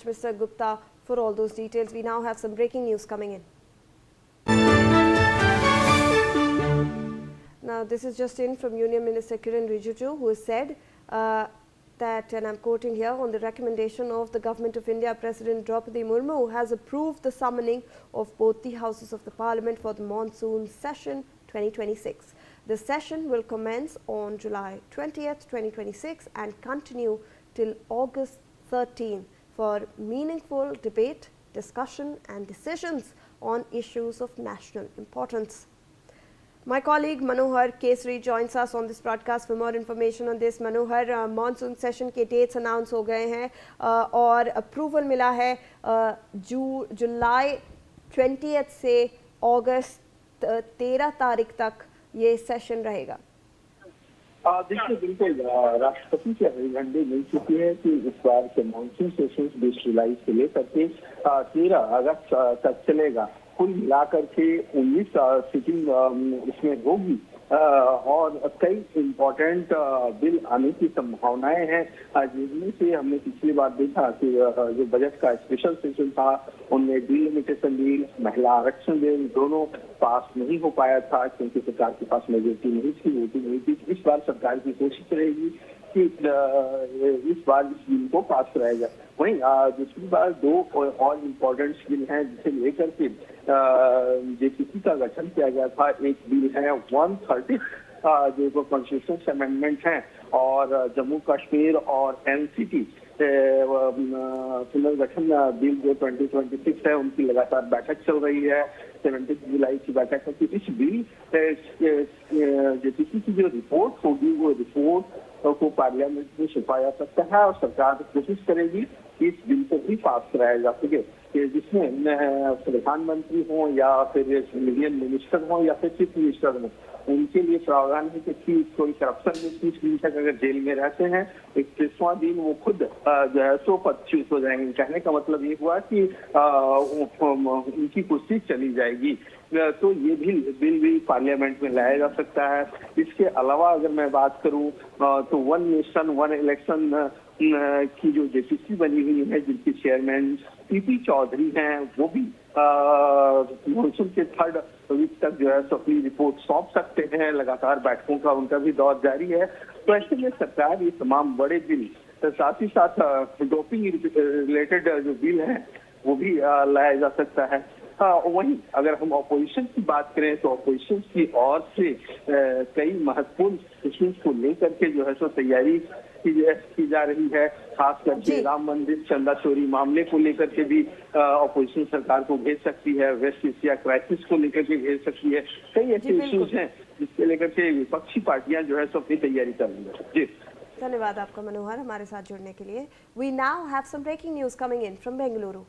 Mr. Gupta for all those details. We now have some breaking news coming in. Now, this is just in from Union Minister Kiren Rijiju, who has said that, and I'm quoting here, on the recommendation of the Government of India, President Draupadi Murmu has approved the summoning of both the houses of the Parliament for the monsoon session 2026. The session will commence on July 20th, 2026 and continue till August 13th for meaningful debate, discussion and decisions on issues of national importance. My colleague Manohar Kesari joins us on this broadcast for more information on this. Manohar, monsoon session के dates announce हो गए हैं और approval मिला है जुलाई 20th से अगस्त 13 तारीख तक ये सेशन रहेगा। देखिए, बिल्कुल राष्ट्रपति की अभिलंबन मिल चुकी है कि इस बार के मानसून सेशन 20 जुलाई से लेकर के 13 अगस्त तक चलेगा। कुल मिलाकर के 19 सिटिंग इसमें होगी और कई इम्पोर्टेंट बिल आने की संभावनाएं हैं, जिनमें से हमने पिछली बार देखा कि जो बजट का स्पेशल सेशन था उनमें डिलिमिटेशन बिल, महिला आरक्षण बिल दोनों पास नहीं हो पाया था क्योंकि सरकार के पास मेजोरिटी नहीं थी, वोटिंग नहीं थी। इस बार सरकार की कोशिश रहेगी कि इस बार इस बिल को पास कराया जाए। वहीं दूसरी बार दो और इम्पोर्टेंट बिल हैं जिसे लेकर के जेपीसी का गठन किया गया था। एक बिल है 130 जो कॉन्स्टिट्यूशन अमेंडमेंट है और जम्मू कश्मीर और एनसीटी पुनर्गठन बिल जो 2026 है उनकी लगातार बैठक चल रही है। 17 जुलाई की बैठक है कि इस बिल जेपीसी की जो रिपोर्ट होगी वो रिपोर्ट को पार्लियामेंट में छुपाया सकता है और सरकार कोशिश करेगी कि इस बिल को भी पास कराया जा सके, जिसमें प्रधानमंत्री हो या फिर यूनियन मिनिस्टर हो या फिर चीफ मिनिस्टर हो, उनके लिए प्रावधान है कि कोई करप्शन में 30 दिन तक अगर जेल में रहते हैं 31वां दिन वो खुद जो है सो पदच्युत हो जाएंगे। कहने का मतलब ये हुआ कि उनकी कुर्सी चली जाएगी। तो ये बिल भी पार्लियामेंट में लाया जा सकता है। इसके अलावा अगर मैं बात करूं तो वन नेशन वन इलेक्शन की जो जेपीसी बनी हुई है जिनकी चेयरमैन पीपी चौधरी हैं, वो भी मानसून के 3rd वीक तक जो है अपनी रिपोर्ट सौंप सकते हैं। लगातार बैठकों का उनका भी दौर जारी है। तो ऐसे में सरकार ये तमाम बड़े बिल, साथ ही साथ डोपिंग रिलेटेड जो बिल है वो भी लाया जा सकता है। वहीं अगर हम ऑपोजिशन की बात करें तो ऑपोजिशन की ओर से कई महत्वपूर्ण इश्यूज को लेकर के जो है सो तैयारी की जा रही है। खास करके राम मंदिर चंदा चोरी मामले को लेकर के भी ऑपोजिशन सरकार को भेज सकती है, वेस्ट एशिया क्राइसिस को लेकर के भेज सकती है। कई ऐसे इश्यूज हैं जिसके लेकर के विपक्षी पार्टियां जो है सो अपनी तैयारी कर रही है। जी, धन्यवाद आपका मनोहर हमारे साथ जुड़ने के लिए। We now have some breaking news coming in from Bengaluru.